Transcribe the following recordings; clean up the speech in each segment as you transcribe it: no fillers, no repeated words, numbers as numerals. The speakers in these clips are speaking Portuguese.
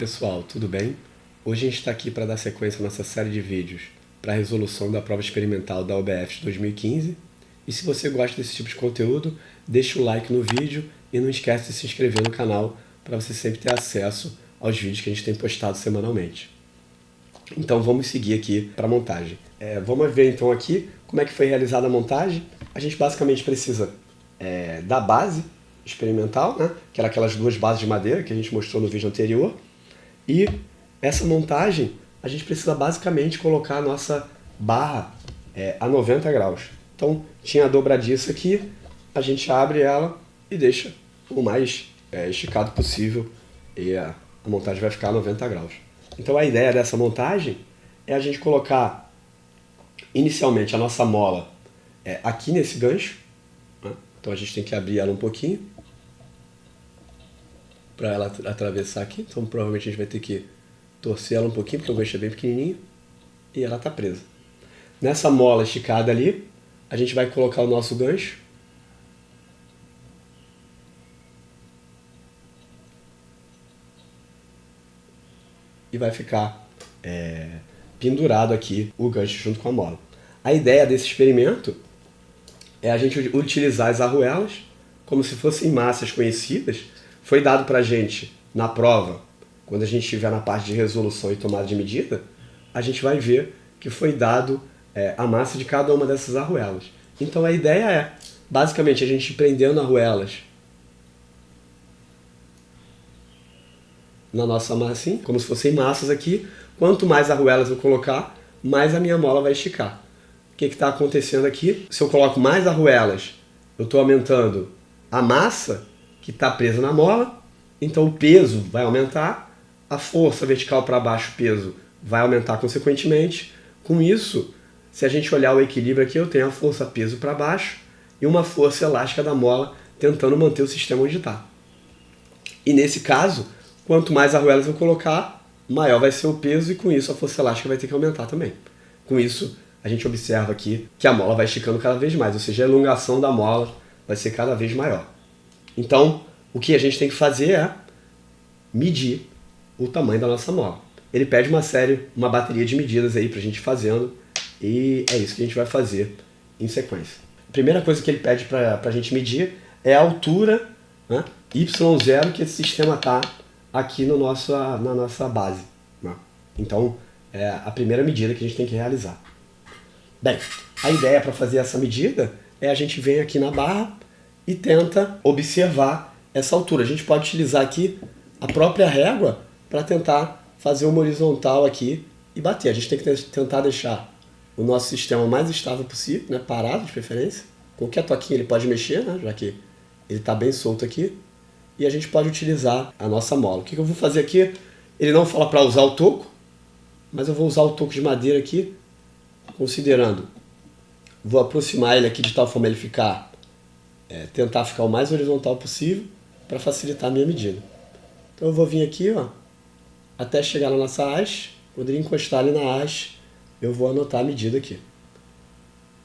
pessoal, tudo bem? Hoje a gente está aqui para dar sequência à nossa série de vídeos para a resolução da prova experimental da OBF de 2015. E se você gosta desse tipo de conteúdo, deixa o like no vídeo e não esquece de se inscrever no canal para você sempre ter acesso aos vídeos que a gente tem postado semanalmente. Então vamos seguir aqui para a montagem. Vamos ver então aqui como é que foi realizada a montagem. A gente basicamente precisa da base experimental, né? Que era aquelas duas bases de madeira que a gente mostrou no vídeo anterior. E essa montagem, a gente precisa basicamente colocar a nossa barra a 90 graus. Então, tinha a dobradiça aqui, a gente abre ela e deixa o mais esticado possível e a montagem vai ficar a 90 graus. Então, a ideia dessa montagem é a gente colocar inicialmente a nossa mola aqui nesse gancho, né? Então, a gente tem que abrir ela um pouquinho para ela atravessar aqui. Então, provavelmente a gente vai ter que torcer ela um pouquinho, porque o gancho é bem pequenininho e ela está presa. Nessa mola esticada ali, a gente vai colocar o nosso gancho. E vai ficar pendurado aqui o gancho junto com a mola. A ideia desse experimento é a gente utilizar as arruelas como se fossem massas conhecidas. Foi dado para a gente na prova, quando a gente estiver na parte de resolução e tomada de medida, a gente vai ver que foi dado a massa de cada uma dessas arruelas. Então a ideia é, basicamente, a gente prendendo arruelas na nossa massinha, como se fossem massas aqui. Quanto mais arruelas eu colocar, mais a minha mola vai esticar. O que está acontecendo aqui? Se eu coloco mais arruelas, eu estou aumentando a massa que está presa na mola, então o peso vai aumentar, a força vertical para baixo, o peso, vai aumentar consequentemente. Com isso, se a gente olhar o equilíbrio aqui, eu tenho a força peso para baixo e uma força elástica da mola tentando manter o sistema onde está. E nesse caso, quanto mais arruelas eu colocar, maior vai ser o peso e com isso a força elástica vai ter que aumentar também. Com isso, a gente observa aqui que a mola vai esticando cada vez mais, ou seja, a elongação da mola vai ser cada vez maior. Então, o que a gente tem que fazer é medir o tamanho da nossa mola. Ele pede uma bateria de medidas aí pra gente ir fazendo, e é isso que a gente vai fazer em sequência. A primeira coisa que ele pede pra gente medir é a altura, né, Y0 que esse sistema tá aqui no na nossa base, né? Então, é a primeira medida que a gente tem que realizar. Bem, a ideia para fazer essa medida é a gente vem aqui na barra e tenta observar essa altura. A gente pode utilizar aqui a própria régua para tentar fazer uma horizontal aqui e bater. A gente tem que tentar deixar o nosso sistema mais estável possível, né, parado de preferência. Qualquer toquinho ele pode mexer, né, já que ele está bem solto aqui. E a gente pode utilizar a nossa mola. O que eu vou fazer aqui? Ele não fala para usar o toco, mas eu vou usar o toco de madeira aqui, considerando. Vou aproximar ele aqui de tal forma ele ficar, tentar ficar o mais horizontal possível para facilitar a minha medida. Então eu vou vir aqui, ó, até chegar na nossa haste. Quando ele encostar ali na haste, eu vou anotar a medida aqui.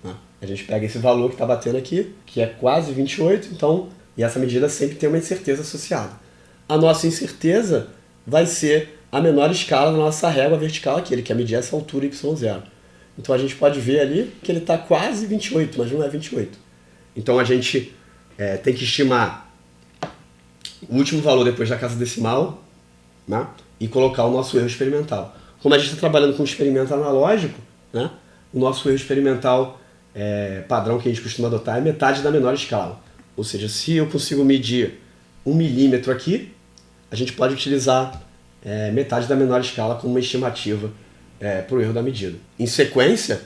A gente pega esse valor que está batendo aqui, que é quase 28, então, e essa medida sempre tem uma incerteza associada. A nossa incerteza vai ser a menor escala da nossa régua vertical aqui, ele quer medir essa altura Y0. Então a gente pode ver ali que ele está quase 28, mas não é 28. Então a gente tem que estimar o último valor depois da casa decimal, né, e colocar o nosso erro experimental. Como a gente está trabalhando com um experimento analógico, né, o nosso erro experimental padrão que a gente costuma adotar é metade da menor escala. Ou seja, se eu consigo medir 1 milímetro aqui, a gente pode utilizar metade da menor escala como uma estimativa para o erro da medida. Em sequência,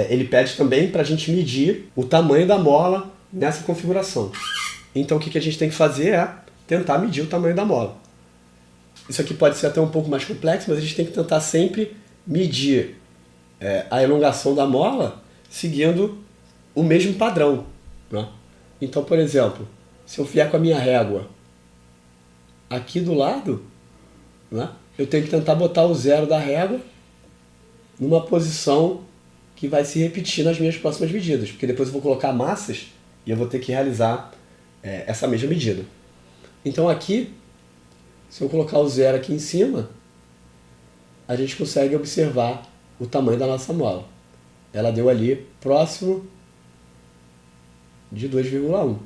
ele pede também para a gente medir o tamanho da mola nessa configuração. Então o que a gente tem que fazer é tentar medir o tamanho da mola. Isso aqui pode ser até um pouco mais complexo, mas a gente tem que tentar sempre medir a elongação da mola seguindo o mesmo padrão, né? Então, por exemplo, se eu vier com a minha régua aqui do lado, né, eu tenho que tentar botar o zero da régua numa posição que vai se repetir nas minhas próximas medidas, porque depois eu vou colocar massas e eu vou ter que realizar essa mesma medida. Então aqui Se eu colocar o 0 aqui em cima, a gente consegue observar o tamanho da nossa mola. Ela deu ali próximo de 2,1.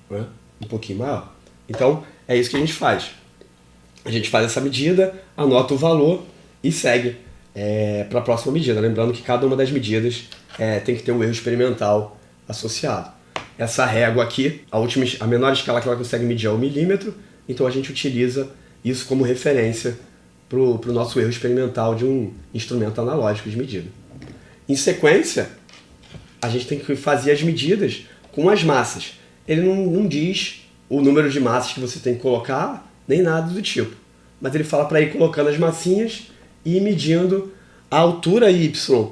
Né? Um pouquinho maior. Então, é isso que a gente faz. A gente faz essa medida, anota o valor e segue para a próxima medida. Lembrando que cada uma das medidas tem que ter um erro experimental associado. Essa régua aqui, a menor escala que ela consegue medir é o milímetro, então a gente utiliza isso como referência para o nosso erro experimental de um instrumento analógico de medida. Em sequência, a gente tem que fazer as medidas com as massas. Ele não diz o número de massas que você tem que colocar, nem nada do tipo. Mas ele fala para ir colocando as massinhas e ir medindo a altura Y,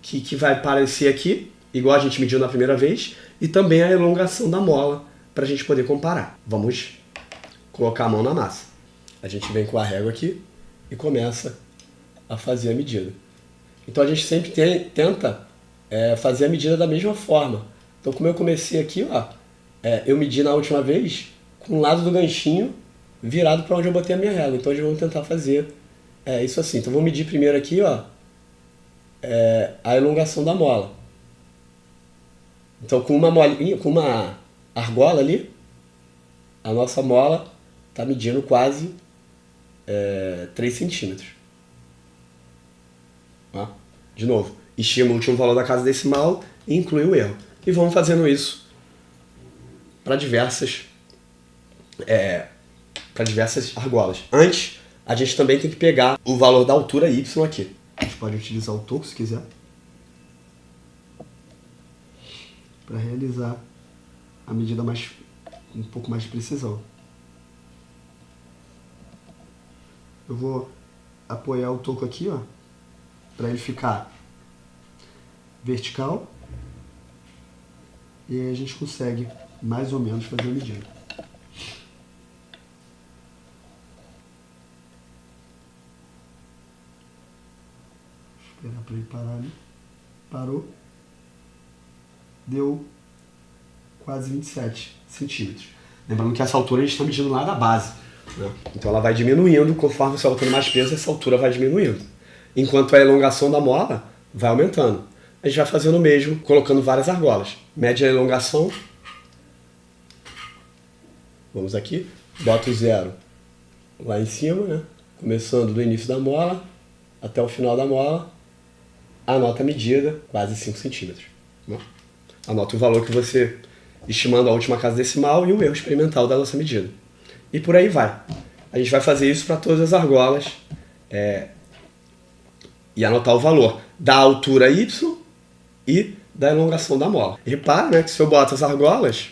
que vai aparecer aqui, igual a gente mediu na primeira vez, e também a elongação da mola, para a gente poder comparar. Vamos colocar a mão na massa. A gente vem com a régua aqui e começa a fazer a medida. Então a gente sempre tenta fazer a medida da mesma forma. Então como eu comecei aqui, ó, eu medi na última vez com o lado do ganchinho virado para onde eu botei a minha régua. Então hoje vamos tentar fazer isso assim. Então vou medir primeiro aqui, ó, a elongação da mola. Então com uma argola ali, a nossa mola está medindo quase 3 centímetros. Ó, de novo, estima o último valor da casa decimal e inclui o erro. E vamos fazendo isso para diversas argolas. Antes, a gente também tem que pegar o valor da altura Y aqui. A gente pode utilizar o toco se quiser, para realizar a medida um pouco mais de precisão. Eu vou apoiar o toco aqui, ó, para ele ficar vertical, e aí a gente consegue mais ou menos fazer a medida. Esperar para ele parar ali. Parou. Deu quase 27 centímetros. Lembrando que essa altura a gente está medindo lá da base, né? Então ela vai diminuindo, conforme você vai botando mais peso, essa altura vai diminuindo. Enquanto a elongação da mola vai aumentando. A gente vai fazendo o mesmo, colocando várias argolas. Mede a elongação. Vamos aqui. Bota o 0 lá em cima, né? Começando do início da mola até o final da mola. Anota a medida, quase 5 centímetros. Né? Anota o valor que você estimando a última casa decimal e o erro experimental da nossa medida. E por aí vai. A gente vai fazer isso para todas as argolas e anotar o valor da altura Y e da elongação da mola. E repara, né, que se eu boto as argolas,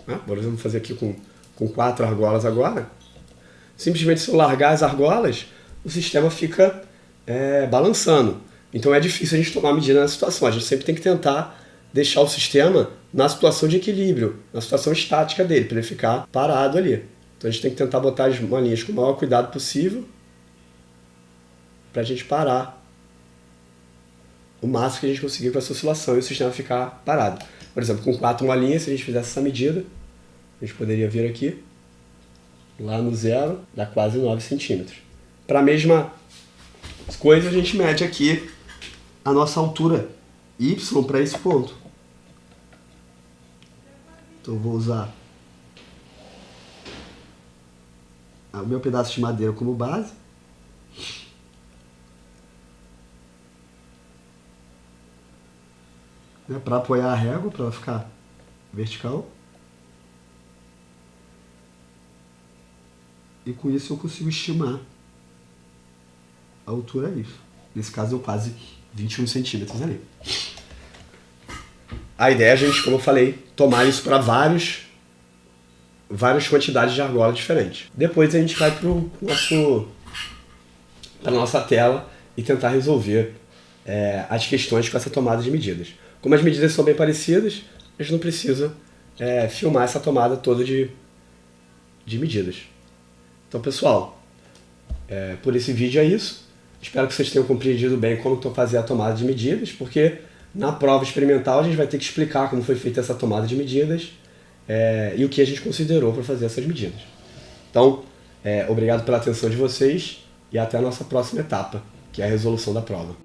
né, por exemplo, vamos fazer aqui com 4 argolas agora, simplesmente se eu largar as argolas, o sistema fica balançando. Então é difícil a gente tomar medida nessa situação. A gente sempre tem que tentar deixar o sistema na situação de equilíbrio, na situação estática dele, para ele ficar parado ali. Então a gente tem que tentar botar as malinhas com o maior cuidado possível para a gente parar o máximo que a gente conseguir com essa oscilação e o sistema ficar parado. Por exemplo, com 4 molinhas, se a gente fizesse essa medida, a gente poderia vir aqui, lá no 0, dá quase 9 centímetros. Para a mesma coisa, a gente mede aqui a nossa altura Y para esse ponto. Então eu vou usar o meu pedaço de madeira como base. Para apoiar a régua, para ela ficar vertical. E com isso eu consigo estimar a altura Y. Nesse caso deu quase 21 centímetros ali. A ideia é a gente, como eu falei, tomar isso para várias quantidades de argola diferentes. Depois a gente vai para a nossa tela e tentar resolver as questões com essa tomada de medidas. Como as medidas são bem parecidas, a gente não precisa filmar essa tomada toda de medidas. Então, pessoal, por esse vídeo é isso. Espero que vocês tenham compreendido bem como fazer a tomada de medidas, porque na prova experimental a gente vai ter que explicar como foi feita essa tomada de medidas e o que a gente considerou para fazer essas medidas. Então, obrigado pela atenção de vocês e até a nossa próxima etapa, que é a resolução da prova.